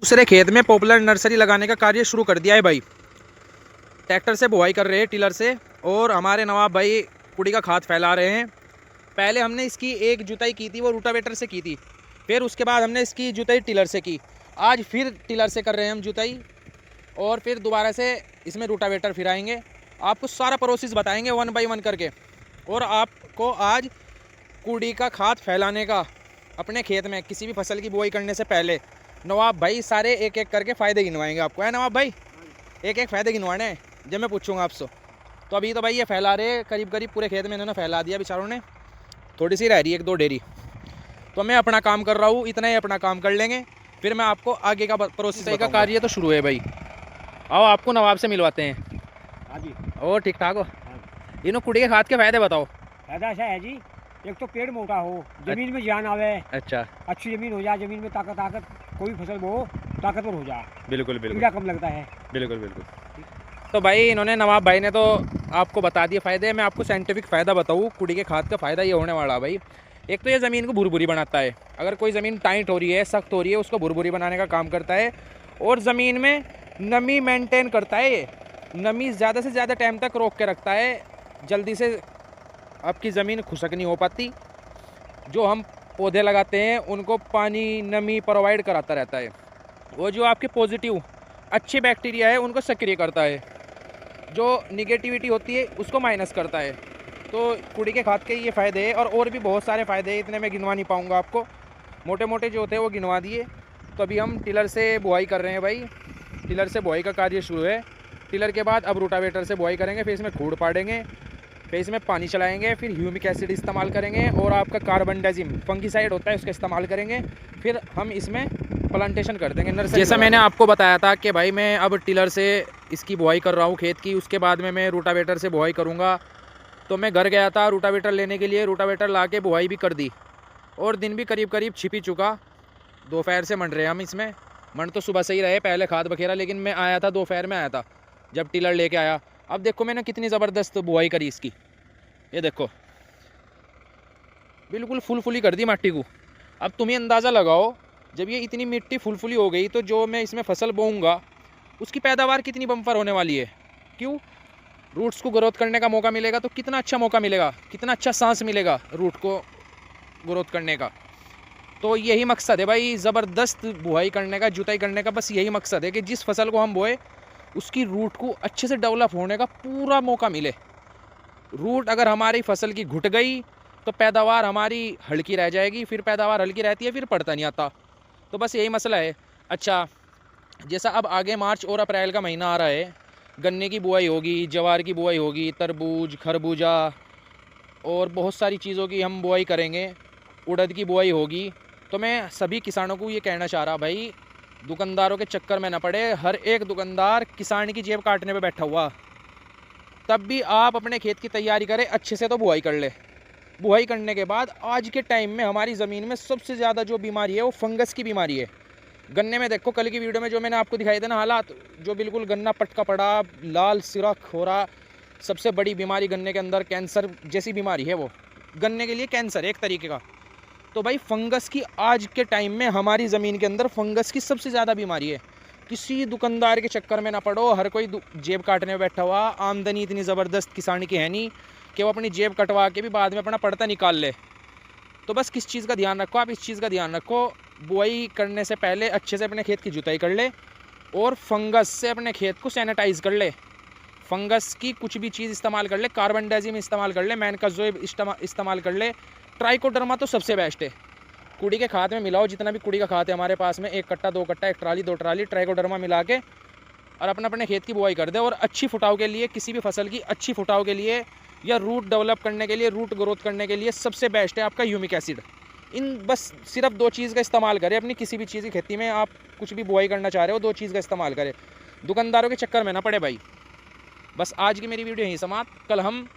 दूसरे खेत में पॉपुलर नर्सरी लगाने का कार्य शुरू कर दिया है भाई। ट्रैक्टर से बुआई कर रहे हैं, टिलर से, और हमारे नवाब भाई कुड़ी का खाद फैला रहे हैं। पहले हमने इसकी एक जुताई की थी, वो रूटावेटर से की थी। फिर उसके बाद हमने इसकी जुताई टिलर से की। आज फिर टिलर से कर रहे हैं हम जुताई, और फिर दोबारा से इसमें रूटावेटर फिराएंगे। आपको सारा प्रोसेस बताएंगे 1 बाय 1 करके। और आपको आज कुड़ी का खाद फैलाने का अपने खेत में किसी भी फसल की बुआई करने से पहले नवाब भाई सारे एक एक करके फ़ायदे गिनवाएंगे आपको। है नवाब भाई? एक एक फ़ायदे गिनवाने हैं जब मैं पूछूंगा आपसे। तो अभी तो भाई ये फैला रहे, करीब करीब पूरे खेत में इन्होंने फैला दिया बेचारों ने। थोड़ी सी रह रही है, 1-2 डेरी। तो मैं अपना काम कर रहा हूँ, इतना ही अपना काम कर लेंगे, फिर मैं आपको आगे का प्रोसेस का कार्य तो शुरू है भाई। आओ आपको नवाब से मिलवाते हैं। हाँ जी। और ठीक ठाक हो? इन्हों कुड़ी के खाद के फ़ायदे बताओ। फायदा ऐसा है जी, एक तो पेड़ मोटा हो, जमीन में जान आवे, अच्छा, अच्छी जमीन हो जाए, जमीन में ताकत कोई फसल बो ताकतवर हो जाए, बिल्कुल बिल्कुल, कीड़ा कम लगता है। बिल्कुल बिल्कुल। तो भाई इन्होंने, नवाब भाई ने तो आपको बता दिए फ़ायदे। मैं आपको साइंटिफिक फ़ायदा बताऊँ कुड़ी के खाद का। फ़ायदा ये होने वाला भाई, एक तो ये ज़मीन को भुरभुरी बनाता है। अगर कोई ज़मीन टाइट हो रही है, सख्त हो रही है, उसको भुरभुरी बनाने का काम करता है। और ज़मीन में नमी मेंटेन करता है। ये नमी ज़्यादा से ज़्यादा टाइम तक रोक के रखता है, जल्दी से आपकी ज़मीन खुशक नहीं हो पाती। जो हम पौधे लगाते हैं उनको पानी, नमी प्रोवाइड कराता रहता है। वो जो आपके पॉजिटिव अच्छे बैक्टीरिया है उनको सक्रिय करता है, जो निगेटिविटी होती है उसको माइनस करता है। तो कुड़ी के खाद के ये फ़ायदे हैं, और भी बहुत सारे फ़ायदे हैं, इतने मैं गिनवा नहीं पाऊँगा आपको। मोटे मोटे जो होते हैं वो गिनवा दिए। तो अभी हम टिलर से बुआई कर रहे हैं भाई। टिलर से बुआई का कार्य शुरू है। टिलर के बाद अब रूटावेटर से बुआई करेंगे, फिर इसमें खूड़ पाड़ेंगे, फिर इसमें पानी चलाएंगे, फिर ह्यूमिक एसिड इस्तेमाल करेंगे, और आपका कार्बनडाजिम फंगीसाइड होता है उसका इस्तेमाल करेंगे। फिर हम इसमें प्लांटेशन कर देंगे नर्सरी। जैसा मैंने आपको बताया था कि भाई मैं अब टिलर से इसकी बुआई कर रहा हूँ खेत की, उसके बाद में मैं रूटावेटर से बुआई करूँगा। तो मैं घर गया था रूटावेटर लेने के लिए, रूटावेटर ला के बुआई भी कर दी, और दिन भी करीब करीब छिप ही चुका। दोपहर से मंड रहे हम इसमें। मंड तो सुबह से ही रहे, पहले खाद बखेरा, लेकिन मैं आया था दोपहर में आया था जब टिलर लेके आया। अब देखो मैंने कितनी ज़बरदस्त बुआई करी इसकी। ये देखो बिल्कुल फुलफुली कर दी मिट्टी को। अब तुम्हें अंदाज़ा लगाओ, जब ये इतनी मिट्टी फुलफुली हो गई तो जो मैं इसमें फसल बोऊंगा उसकी पैदावार कितनी बम्पर होने वाली है। क्यों? रूट्स को ग्रोथ करने का मौका मिलेगा, तो कितना अच्छा मौका मिलेगा, कितना अच्छा सांस मिलेगा रूट को ग्रोथ करने का। तो यही मकसद है भाई, ज़बरदस्त बुआई करने का, जुताई करने का। बस यही मकसद है कि जिस फसल को हम बोए उसकी रूट को अच्छे से डेवलप होने का पूरा मौका मिले। रूट अगर हमारी फसल की घुट गई तो पैदावार हमारी हल्की रह जाएगी, फिर पैदावार हल्की रहती है, फिर पड़ता नहीं आता। तो बस यही मसला है। अच्छा, जैसा अब आगे मार्च और अप्रैल का महीना आ रहा है, गन्ने की बुआई होगी, जवार की बुआई होगी, तरबूज, खरबूजा, और बहुत सारी चीज़ों की हम बुआई करेंगे, उड़द की बुआई होगी। तो मैं सभी किसानों को ये कहना चाह रहा भाई, दुकानदारों के चक्कर में न पड़े। हर एक दुकानदार किसान की जेब काटने पे बैठा हुआ। तब भी आप अपने खेत की तैयारी करें अच्छे से, तो बुआई कर ले। बुआई करने के बाद आज के टाइम में हमारी ज़मीन में सबसे ज़्यादा जो बीमारी है वो फंगस की बीमारी है। गन्ने में देखो, कल की वीडियो में जो मैंने आपको दिखाई थे ना हालात, जो बिल्कुल गन्ना पटका पड़ा, लाल सिरख हो रहा। सबसे बड़ी बीमारी गन्ने के अंदर कैंसर जैसी बीमारी है, वो गन्ने के लिए कैंसर एक तरीके का। तो भाई फंगस की आज के टाइम में हमारी ज़मीन के अंदर फंगस की सबसे ज़्यादा बीमारी है। किसी दुकानदार के चक्कर में ना पड़ो, हर कोई जेब काटने में बैठा हुआ। आमदनी इतनी ज़बरदस्त किसान की है नहीं कि वो अपनी जेब कटवा के भी बाद में अपना पड़ता निकाल ले। तो बस किस चीज़ का ध्यान रखो, आप इस चीज़ का ध्यान रखो, बुआई करने से पहले अच्छे से अपने खेत की जुताई कर ले, और फंगस से अपने खेत को सैनिटाइज़ कर ले। फंगस की कुछ भी चीज़ इस्तेमाल कर ले, कार्बनडाजिम इस्तेमाल कर ले, मैनकाज़ोइब इस्तेमाल कर ले, ट्राइकोडर्मा तो सबसे बेस्ट है। कुड़ी के खाद में मिलाओ, जितना भी कुड़ी का खाद है हमारे पास में, 1 कट्टा 2 कट्टा, 1 ट्राली 2 ट्राली ट्राइकोडर्मा मिला के, और अपने खेत की बुआई कर दे। और अच्छी फुटाव के लिए, किसी भी फसल की अच्छी फुटाव के लिए या रूट डेवलप करने के लिए, रूट ग्रोथ करने के लिए सबसे बेस्ट है आपका ह्यूमिक एसिड। इन बस सिर्फ 2 चीज़ का इस्तेमाल करें अपनी किसी भी चीज़ की खेती में। आप कुछ भी बुआई करना चाह रहे हो, 2 चीज़ का इस्तेमाल करें, दुकानदारों के चक्कर में ना पड़े भाई। बस आज की मेरी वीडियो यहीं समाप्त। कल हम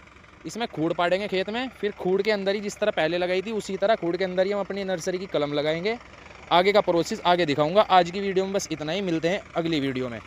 इसमें खूड़ पाड़ेंगे खेत में, फिर खूड़ के अंदर ही जिस तरह पहले लगाई थी उसी तरह खूड़ के अंदर ही हम अपनी नर्सरी की कलम लगाएंगे। आगे का प्रोसेस आगे दिखाऊंगा। आज की वीडियो में बस इतना ही, मिलते हैं अगली वीडियो में।